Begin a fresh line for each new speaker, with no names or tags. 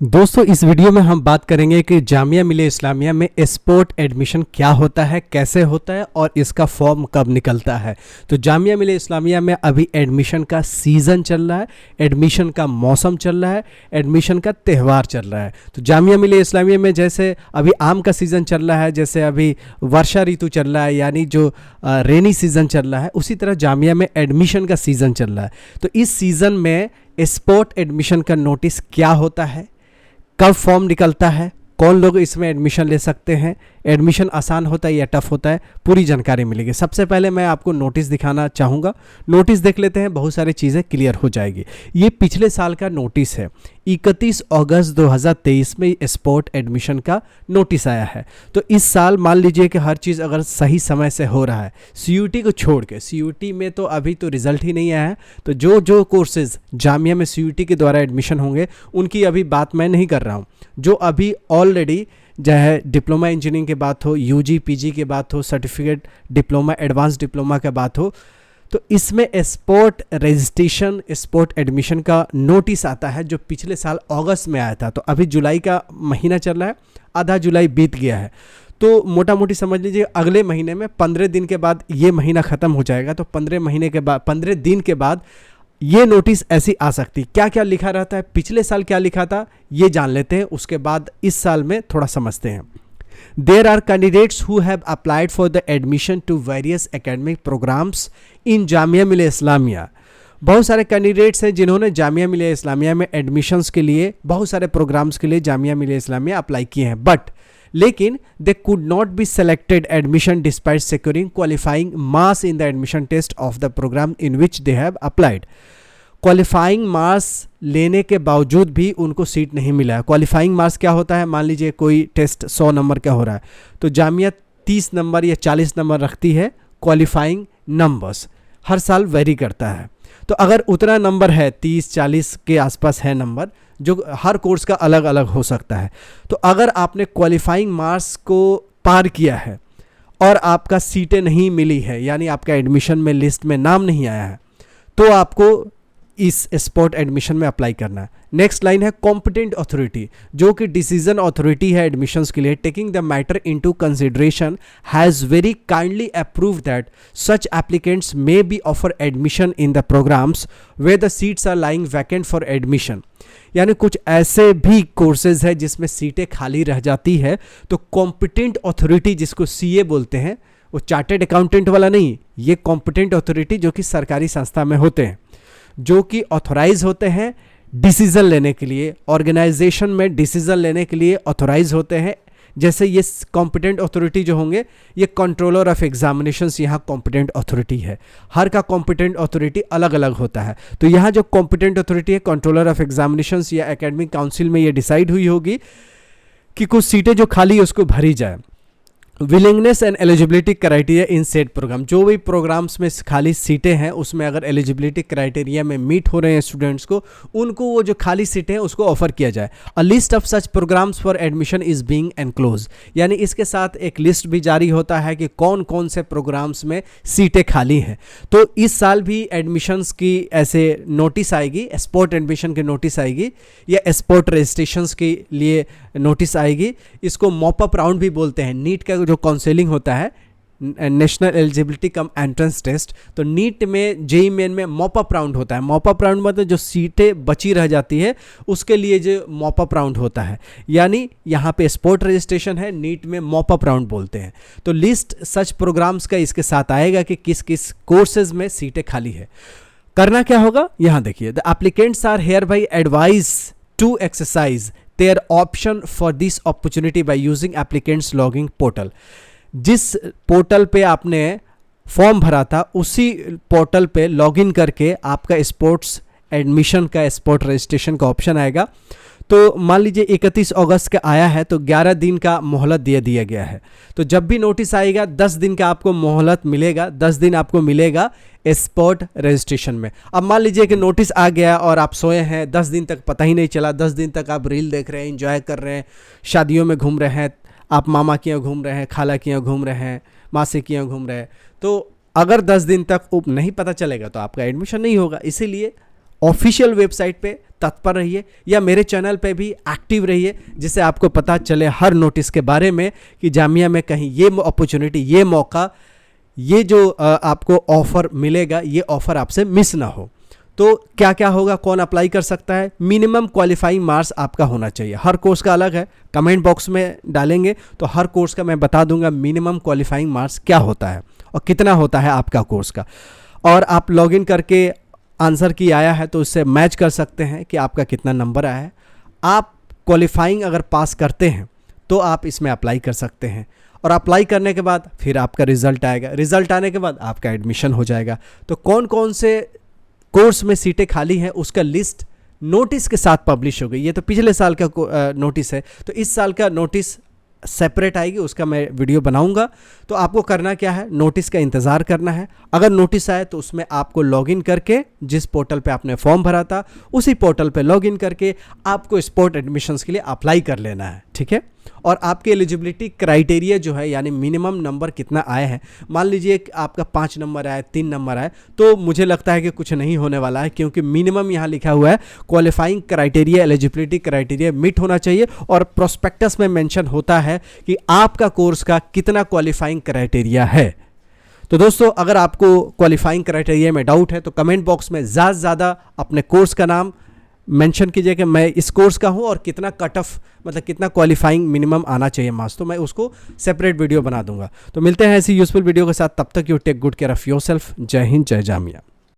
दोस्तों इस वीडियो में हम बात करेंगे कि जामिया मिलिया इस्लामिया में स्पोर्ट एडमिशन क्या होता है, कैसे होता है और इसका फॉर्म कब निकलता है। तो जामिया मिलिया इस्लामिया में अभी एडमिशन का सीज़न चल रहा है, एडमिशन का मौसम चल रहा है, एडमिशन का त्यौहार चल रहा है। तो जामिया मिलिया इस्लामिया में जैसे अभी आम का सीज़न चल रहा है, जैसे अभी वर्षा ऋतु चल रहा है यानी जो रेनी सीज़न चल रहा है, उसी तरह जामिया में एडमिशन का सीज़न चल रहा है। तो इस सीज़न में स्पोर्ट एडमिशन का नोटिस क्या होता है, कब फॉर्म निकलता है, कौन लोग इसमें एडमिशन ले सकते हैं, एडमिशन आसान होता है या टफ होता है, पूरी जानकारी मिलेगी। सबसे पहले मैं आपको नोटिस दिखाना चाहूँगा। नोटिस देख लेते हैं, बहुत सारी चीज़ें क्लियर हो जाएगी। ये पिछले साल का नोटिस है, 31 अगस्त 2023 में स्पोर्ट एडमिशन का नोटिस आया है। तो इस साल मान लीजिए कि हर चीज़ अगर सही समय से हो रहा है, सीयूटी को छोड़ के, सीयूटी में तो अभी तो रिजल्ट ही नहीं आया है, तो जो कोर्सेज जामिया में सीयूटी के द्वारा एडमिशन होंगे उनकी अभी बात मैं नहीं कर रहा हूँ। जो अभी ऑलरेडी चाहे डिप्लोमा इंजीनियरिंग की बात हो, यूजी पीजी की बात हो, सर्टिफिकेट डिप्लोमा, एडवांस डिप्लोमा की बात हो, तो इसमें स्पोर्ट रजिस्ट्रेशन, स्पोर्ट एडमिशन का नोटिस आता है जो पिछले साल अगस्त में आया था। तो अभी जुलाई का महीना चल रहा है, आधा जुलाई बीत गया है। तो मोटा मोटी समझ लीजिए अगले महीने में 15 दिन के बाद ये महीना ख़त्म हो जाएगा। तो 15 दिन के बाद ये नोटिस ऐसी आ सकती। क्या क्या लिखा रहता है, पिछले साल क्या लिखा था ये जान लेते हैं, उसके बाद इस साल में थोड़ा समझते हैं। There are candidates who have applied for the admission to various academic programs in Jamia Millia Islamia. बहुत सारे कैंडिडेट्स हैं जिन्होंने जामिया मिलिया इस्लामिया में एडमिशन्स के लिए, बहुत सारे प्रोग्राम्स के लिए जामिया मिलिया इस्लामिया अप्लाई किए हैं, बट लेकिन they could not be selected admission despite securing qualifying marks in the admission test of the programme in which they have applied. Qualifying marks लेने के बावजूद भी उनको सीट नहीं मिला है। क्वालिफाइंग मार्क्स क्या होता है, मान लीजिए कोई टेस्ट 100 नंबर का हो रहा है तो जामिया 30 नंबर या 40 नंबर रखती है। क्वालिफाइंग नंबर्स हर साल वेरी करता है, तो अगर उतना नंबर है, 30-40 के आसपास है नंबर, जो हर कोर्स का अलग अलग हो सकता है। तो अगर आपने क्वालिफाइंग मार्क्स को पार किया है और आपका सीटें नहीं मिली है, यानी आपका एडमिशन में लिस्ट में नाम नहीं आया है, तो आपको इस स्पोर्ट एडमिशन में अप्लाई करना है। नेक्स्ट लाइन है कॉम्पिटेंट अथॉरिटी, जो कि डिसीजन अथॉरिटी है एडमिशन्स के लिए। Taking the matter into consideration has very kindly approve that such applicants may be offer admission in the programmes where the seats are lying vacant for admission. यानी कुछ ऐसे भी courses है जिसमें सीटें खाली रह जाती है, तो कॉम्पिटेंट अथॉरिटी जिसको सीए बोलते हैं, वो चार्टेड अकाउंटेंट वाला नहीं, ये कॉम्पिटेंट अथॉरिटी जो कि सरकारी संस्था में होते हैं, जो कि ऑथोराइज होते हैं डिसीजन लेने के लिए, ऑर्गेनाइजेशन में डिसीजन लेने के लिए ऑथोराइज होते हैं। जैसे ये कॉम्पिटेंट अथॉरिटी जो होंगे, ये कंट्रोलर ऑफ एग्जामिनेशंस यहाँ कॉम्पिटेंट अथॉरिटी है। हर का कॉम्पिटेंट अथॉरिटी अलग अलग होता है। तो यहाँ जो कॉम्पिटेंट अथॉरिटी है, कंट्रोलर ऑफ एग्जामिनेशंस या एकेडमिक काउंसिल में ये डिसाइड हुई होगी कि कुछ सीटें जो खाली है उसको भरी जाए। Willingness and eligibility criteria in set programme, जो भी प्रोग्राम्स में खाली सीटें हैं उसमें अगर एलिजिबिलिटी क्राइटेरिया में मीट हो रहे हैं स्टूडेंट्स को, उनको वो जो खाली सीटें हैं उसको ऑफर किया जाए। A list of such programmes for admission is being enclose, यानी इसके साथ एक लिस्ट भी जारी होता है कि कौन कौन से प्रोग्राम्स में सीटें खाली हैं। तो इस साल भी एडमिशन्स की ऐसे नोटिस आएगी, स्पोर्ट एडमिशन की नोटिस आएगी या स्पोर्ट रजिस्ट्रेशंस के लिए नोटिस आएगी। इसको मॉप अप राउंड भी बोलते हैं। नीट का जो काउंसलिंग होता है, national eligibility cum entrance test, तो नीट में, जेईई मेन में मॉप अप राउंड होता है। मॉप अप राउंड मतलब जो सीटें बची रह जाती है उसके लिए जो मॉप अप राउंड होता है, यानी यहाँ पे स्पोर्ट रजिस्ट्रेशन है, नीट में मॉप अप राउंड बोलते हैं। तो लिस्ट सच प्रोग्राम्स का इसके साथ आएगा कि किस किस कोर्सेज में सीटें खाली है। करना क्या होगा, यहाँ देखिए, the applicants are hereby advise to exercise their option for this opportunity by using applicants login portal। जिस पोर्टल पे आपने फॉर्म भरा था उसी पोर्टल पे लॉगिन करके आपका स्पोर्ट्स एडमिशन का, स्पोर्ट रजिस्ट्रेशन का ऑप्शन आएगा। तो मान लीजिए 31 अगस्त का आया है तो 11 दिन का मोहलत दे दिया गया है। तो जब भी नोटिस आएगा 10 दिन का आपको मोहलत मिलेगा, 10 दिन आपको मिलेगा स्पोर्ट रजिस्ट्रेशन में। अब मान लीजिए कि नोटिस आ गया और आप सोए हैं, 10 दिन तक पता ही नहीं चला, 10 दिन तक आप रील देख रहे हैं, एंजॉय कर रहे हैं, शादियों में घूम रहे हैं, आप मामा के यहाँ घूम रहे हैं, खाला के यहाँ घूम रहे हैं, मासी के यहाँ घूम रहे हैं। तो अगर 10 दिन तक नहीं पता चलेगा तो आपका एडमिशन नहीं होगा। इसीलिए ऑफिशियल वेबसाइट पे तत्पर रहिए या मेरे चैनल पे भी एक्टिव रहिए, जिससे आपको पता चले हर नोटिस के बारे में कि जामिया में कहीं ये अपॉर्चुनिटी, ये मौका, ये जो आपको ऑफ़र मिलेगा, ये ऑफ़र आपसे मिस ना हो। तो क्या क्या होगा, कौन अप्लाई कर सकता है? मिनिमम क्वालिफाइंग मार्क्स आपका होना चाहिए। हर कोर्स का अलग है, कमेंट बॉक्स में डालेंगे तो हर कोर्स का मैं बता दूंगा मिनिमम क्वालिफाइंग मार्क्स क्या होता है और कितना होता है आपका कोर्स का। और आप लॉगिन करके आंसर की आया है तो उससे मैच कर सकते हैं कि आपका कितना नंबर आया है। आप क्वालिफाइंग अगर पास करते हैं तो आप इसमें अप्लाई कर सकते हैं, और अप्लाई करने के बाद फिर आपका रिज़ल्ट आएगा, रिज़ल्ट आने के बाद आपका एडमिशन हो जाएगा। तो कौन कौन से कोर्स में सीटें खाली हैं उसका लिस्ट नोटिस के साथ पब्लिश हो गई। ये तो पिछले साल का नोटिस है, तो इस साल का नोटिस सेपरेट आएगी, उसका मैं वीडियो बनाऊंगा। तो आपको करना क्या है, नोटिस का इंतज़ार करना है। अगर नोटिस आए तो उसमें आपको लॉगिन करके, जिस पोर्टल पे आपने फॉर्म भरा था उसी पोर्टल पे लॉगिन करके आपको स्पोर्ट एडमिशन्स के लिए अप्लाई कर लेना है, ठीक है। और आपके एलिजिबिलिटी क्राइटेरिया जो है, यानी मिनिमम नंबर कितना आए हैं, मान लीजिए कि आपका 5 नंबर आए, 3 नंबर आए, तो मुझे लगता है कि कुछ नहीं होने वाला है, क्योंकि मिनिमम यहाँ लिखा हुआ है qualifying criteria, eligibility criteria meet होना चाहिए। और प्रोस्पेक्टस में मेंशन होता है कि आपका कोर्स का कितना क्वालिफाइंग क्राइटेरिया है। तो दोस्तों, अगर आपको क्वालिफाइंग क्राइटेरिया में डाउट है तो कमेंट बॉक्स में ज़्यादा से ज़्यादा अपने कोर्स का नाम मेंशन कीजिए कि मैं इस कोर्स का हूं और कितना कट ऑफ, मतलब कितना क्वालिफाइंग मिनिमम आना चाहिए मार्क्स, तो मैं उसको सेपरेट वीडियो बना दूंगा। तो मिलते हैं ऐसी यूजफुल वीडियो के साथ, तब तक you take good care of yourself. जय हिंद, जय जामिया।